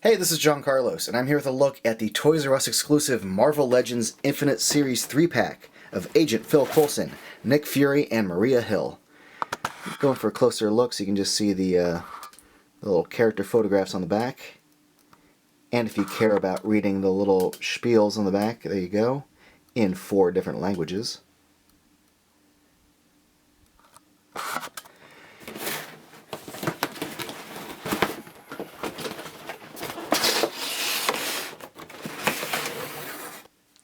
Hey, this is John Carlos, and I'm here with a look at the Toys R Us exclusive Marvel Legends Infinite Series 3-pack of Agent Phil Coulson, Nick Fury, and Maria Hill. Going for a closer look so you can just see the little character photographs on the back. And if you care about reading the little spiels on the back, there you go, in 4 different languages.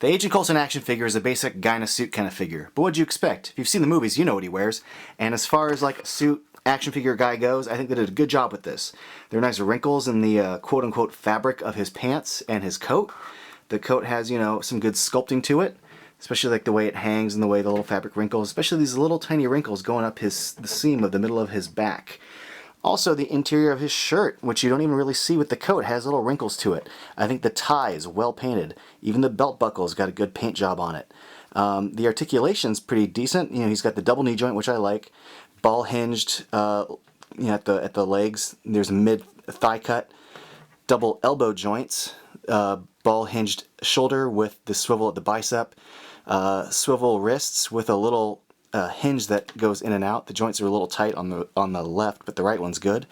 The Agent Coulson action figure is a basic guy in a suit kind of figure, but what'd you expect? If you've seen the movies, you know what he wears, and as far as like a suit action figure guy goes, I think they did a good job with this. There are nice wrinkles in the quote-unquote fabric of his pants and his coat. The coat has, you know, some good sculpting to it, especially like the way it hangs and the way the little fabric wrinkles, especially these little tiny wrinkles going up the seam of the middle of his back. Also, the interior of his shirt, which you don't even really see with the coat, has little wrinkles to it. I think the tie is well painted. Even the belt buckle's got a good paint job on it. The articulation's pretty decent. You know, he's got the double knee joint, which I like. Ball hinged, at the legs. There's a mid thigh cut. Double elbow joints. Ball hinged shoulder with the swivel at the bicep. Swivel wrists with a little hinge that goes in and out. The joints are a little tight on the left, but the right one's good.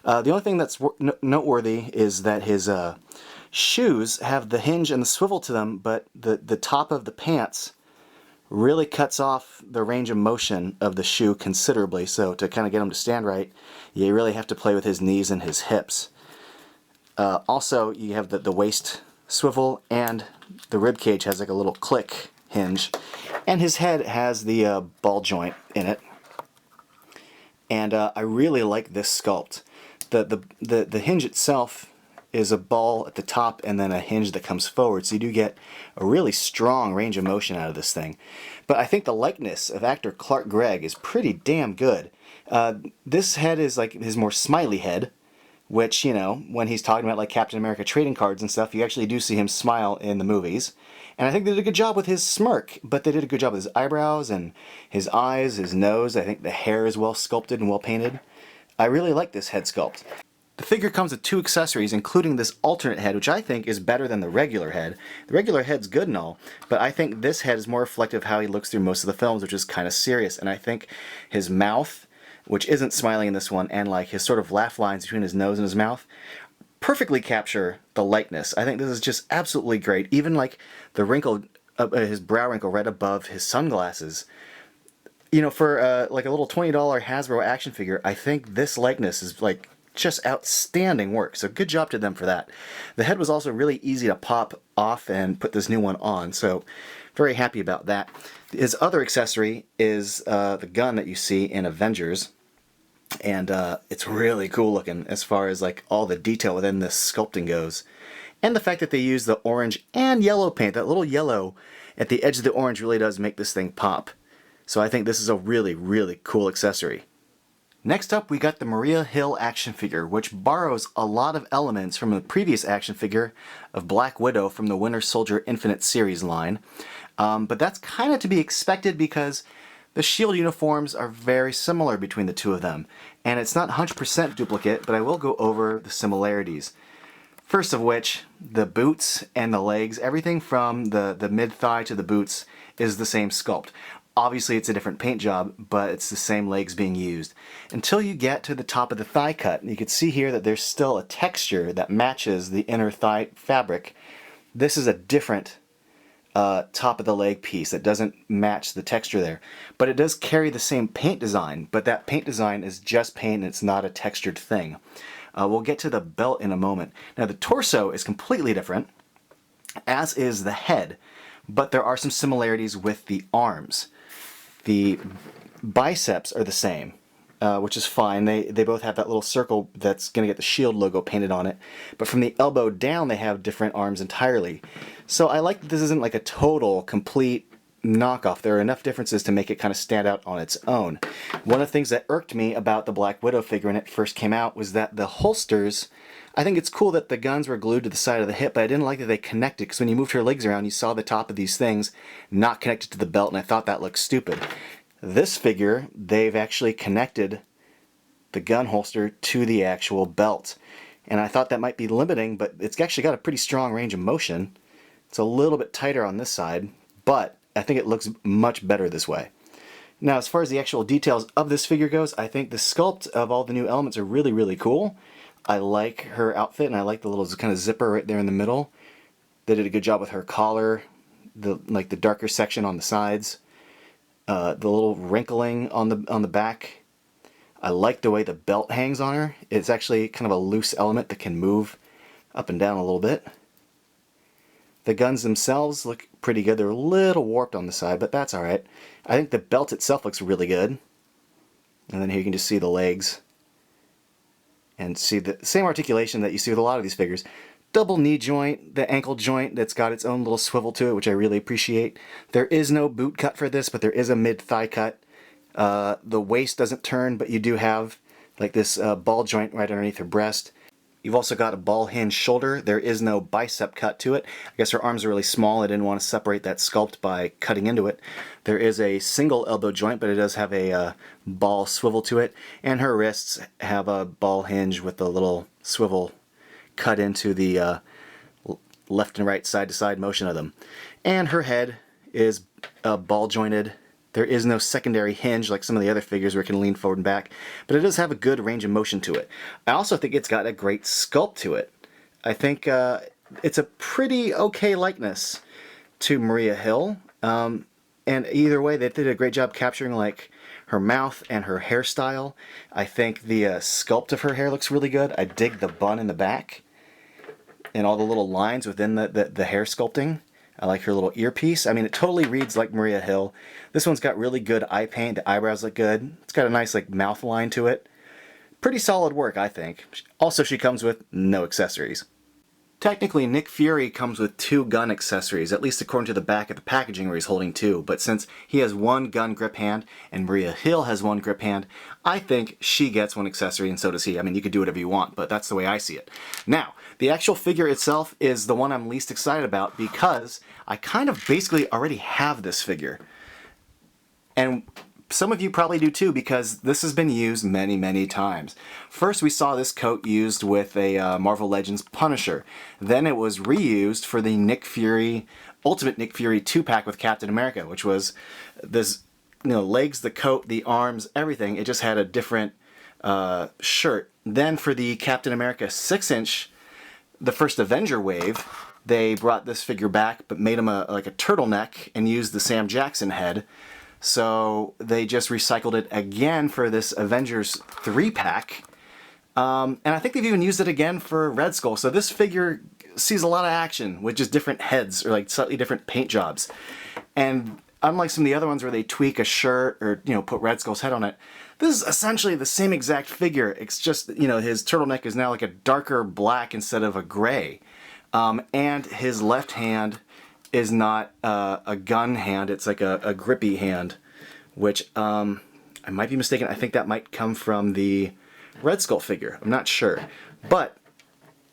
The only thing that's noteworthy is that his shoes have the hinge and the swivel to them, but the top of the pants really cuts off the range of motion of the shoe considerably. So to kind of get him to stand right, you really have to play with his knees and his hips. Also, you have the waist swivel, and the rib cage has like a little click hinge, and his head has the ball joint in it. And I really like this sculpt. The hinge itself is a ball at the top and then a hinge that comes forward, so you do get a really strong range of motion out of this thing. But I think the likeness of actor Gregg is pretty damn good. This head is like his more smiley head, which, you know, when he's talking about like Captain America trading cards and stuff, you actually do see him smile in the movies. And I think they did a good job with his smirk, but they did a good job with his eyebrows and his eyes, his nose. I think the hair is well sculpted and well painted. I really like this head sculpt. The figure comes with 2 accessories, including this alternate head, which I think is better than the regular head. The regular head's good and all, but I think this head is more reflective of how he looks through most of the films, which is kind of serious. And I think his mouth, which isn't smiling in this one, and like his sort of laugh lines between his nose and his mouth, perfectly capture the likeness. I think this is just absolutely great. Even like the wrinkle, his brow wrinkle right above his sunglasses. You know, for like a little $20 Hasbro action figure, I think this likeness is like just outstanding work. So good job to them for that. The head was also really easy to pop off and put this new one on, so very happy about that. His other accessory is the gun that you see in Avengers. And it's really cool looking as far as like all the detail within this sculpting goes. And the fact that they use the orange and yellow paint, that little yellow at the edge of the orange really does make this thing pop. So I think this is a really, really cool accessory. Next up, we got the Maria Hill action figure, which borrows a lot of elements from the previous action figure of Black Widow from the Winter Soldier Infinite series line. But that's kind of to be expected because the S.H.I.E.L.D. uniforms are very similar between the two of them, and it's not 100% duplicate, but I will go over the similarities. First of which, the boots and the legs, everything from the mid-thigh to the boots is the same sculpt. Obviously it's a different paint job, but it's the same legs being used. Until you get to the top of the thigh cut, you can see here that there's still a texture that matches the inner thigh fabric. This is a different top of the leg piece that doesn't match the texture there, but it does carry the same paint design, but that paint design is just paint and it's not a textured thing. We'll get to the belt in a moment. Now the torso is completely different, as is the head, but there are some similarities with the arms. The biceps are the same, which is fine. They both have that little circle that's going to get the S.H.I.E.L.D. logo painted on it. But from the elbow down, they have different arms entirely. So I like that this isn't like a total, complete knockoff. There are enough differences to make it kind of stand out on its own. One of the things that irked me about the Black Widow figure when it first came out was that the holsters, I think it's cool that the guns were glued to the side of the hip, but I didn't like that they connected, because when you moved her legs around, you saw the top of these things not connected to the belt, and I thought that looked stupid. This figure, they've actually connected the gun holster to the actual belt. and I thought that might be limiting, but it's actually got a pretty strong range of motion. It's a little bit tighter on this side, but I think it looks much better this way. Now, as far as the actual details of this figure goes, I think the sculpt of all the new elements are really, really cool. I like her outfit, and I like the little kind of zipper right there in the middle. They did a good job with her collar, the darker section on the sides, the little wrinkling on the back. I like the way the belt hangs on her. It's actually kind of a loose element that can move up and down a little bit. The guns themselves look pretty good. They're a little warped on the side, but that's alright. I think the belt itself looks really good. And then here you can just see the legs. And see the same articulation that you see with a lot of these figures. Double knee joint, the ankle joint that's got its own little swivel to it, which I really appreciate. There is no boot cut for this, but there is a mid-thigh cut. The waist doesn't turn, but you do have like this ball joint right underneath her breast. You've also got a ball hinge shoulder. There is no bicep cut to it. I guess her arms are really small. I didn't want to separate that sculpt by cutting into it. There is a single elbow joint, but it does have a ball swivel to it. And her wrists have a ball hinge with a little swivel cut into the left and right, side to side motion of them. And her head is ball jointed. There is no secondary hinge like some of the other figures where it can lean forward and back, but it does have a good range of motion to it. I also think it's got a great sculpt to it. I think it's a pretty okay likeness to Maria Hill, and either way they did a great job capturing like her mouth and her hairstyle. I think the sculpt of her hair looks really good. I dig the bun in the back and all the little lines within the hair sculpting. I like her little earpiece. I mean, it totally reads like Maria Hill. This one's got really good eye paint. The eyebrows look good. It's got a nice like mouth line to it. Pretty solid work, I think. Also, she comes with no accessories. Technically, Nick Fury comes with 2 gun accessories, at least according to the back of the packaging where he's holding 2. But since he has 1 gun grip hand and Maria Hill has 1 grip hand, I think she gets 1 accessory and so does he. I mean, you could do whatever you want, but that's the way I see it. Now, the actual figure itself is the one I'm least excited about because I kind of basically already have this figure. And some of you probably do too because this has been used many, many times. First we saw this coat used with a Marvel Legends Punisher. Then it was reused for the Nick Fury, Ultimate Nick Fury 2-pack with Captain America, which was this, legs, the coat, the arms, everything. It just had a different shirt. Then for the Captain America 6-inch, the first Avenger wave, they brought this figure back but made him like a turtleneck and used the Sam Jackson head. So they just recycled it again for this Avengers 3-pack. And I think they've even used it again for Red Skull. So this figure sees a lot of action with just different heads or like slightly different paint jobs. And unlike some of the other ones where they tweak a shirt or, put Red Skull's head on it, this is essentially the same exact figure. It's just, his turtleneck is now like a darker black instead of a gray. And his left hand is not a gun hand, it's like a grippy hand, which I might be mistaken. I think that might come from the Red Skull figure. I'm not sure. But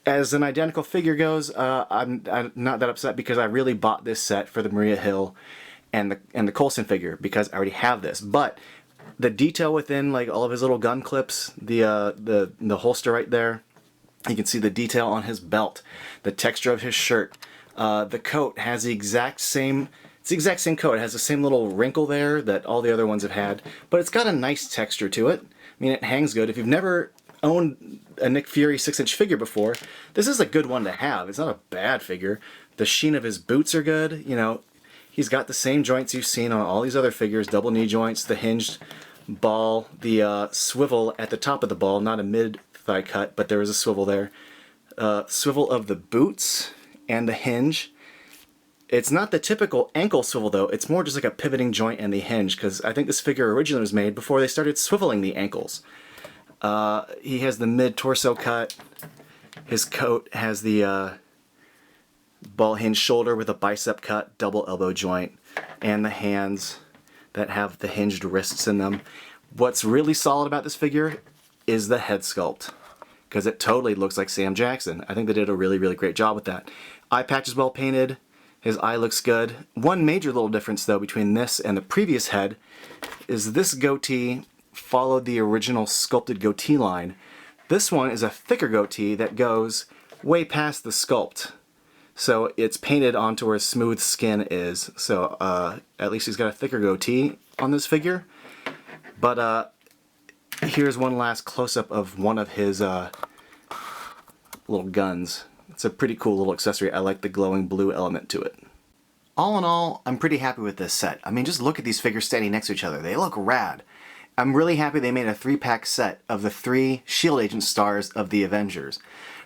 as an identical figure goes, I'm not that upset because I really bought this set for the Maria Hill and the Coulson figure because I already have this. But the detail within like all of his little gun clips, the holster right there, you can see the detail on his belt, the texture of his shirt. The coat has the exact same, it's the exact same coat. It has the same little wrinkle there that all the other ones have had, but it's got a nice texture to it. I mean, it hangs good. If you've never owned a Nick Fury 6-inch figure before, this is a good one to have. It's not a bad figure. The sheen of his boots are good. He's got the same joints you've seen on all these other figures, double knee joints, the hinged ball, the swivel at the top of the ball, not a mid-thigh cut, but there is a swivel there. Swivel of the boots and the hinge. It's not the typical ankle swivel though, it's more just like a pivoting joint and the hinge, because I think this figure originally was made before they started swiveling the ankles. He has the mid-torso cut. His coat has the ball hinge shoulder with a bicep cut, double elbow joint, and the hands that have the hinged wrists in them. What's really solid about this figure is the head sculpt, because it totally looks like Sam Jackson. I think they did a really, really great job with that. Eye patch is well painted. His eye looks good. One major little difference though between this and the previous head is this goatee followed the original sculpted goatee line. This one is a thicker goatee that goes way past the sculpt. So it's painted onto where his smooth skin is. So at least he's got a thicker goatee on this figure. But here's one last close-up of one of his little guns. It's a pretty cool little accessory. I like the glowing blue element to it. All in all, I'm pretty happy with this set. I mean, just look at these figures standing next to each other. They look rad. I'm really happy they made a 3-pack set of the 3 S.H.I.E.L.D. agent stars of the Avengers.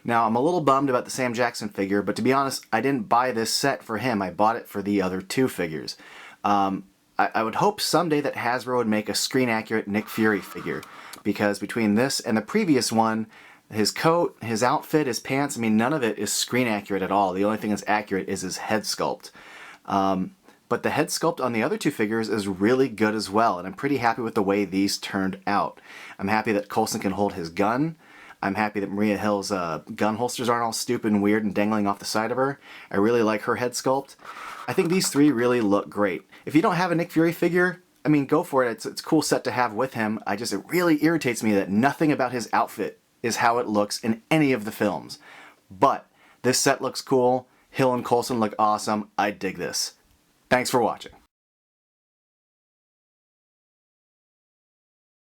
Now, I'm a little bummed about the Sam Jackson figure, but to be honest, I didn't buy this set for him. I bought it for the other 2 figures. I would hope someday that Hasbro would make a screen-accurate Nick Fury figure, because between this and the previous one, his coat, his outfit, his pants, I mean, none of it is screen-accurate at all. The only thing that's accurate is his head sculpt. But the head sculpt on the other 2 figures is really good as well, and I'm pretty happy with the way these turned out. I'm happy that Coulson can hold his gun. I'm happy that Maria Hill's gun holsters aren't all stupid and weird and dangling off the side of her. I really like her head sculpt. I think these 3 really look great. If you don't have a Nick Fury figure, I mean, go for it. It's a cool set to have with him. It really irritates me that nothing about his outfit is how it looks in any of the films. But this set looks cool. Hill and Coulson look awesome. I dig this. Thanks for watching.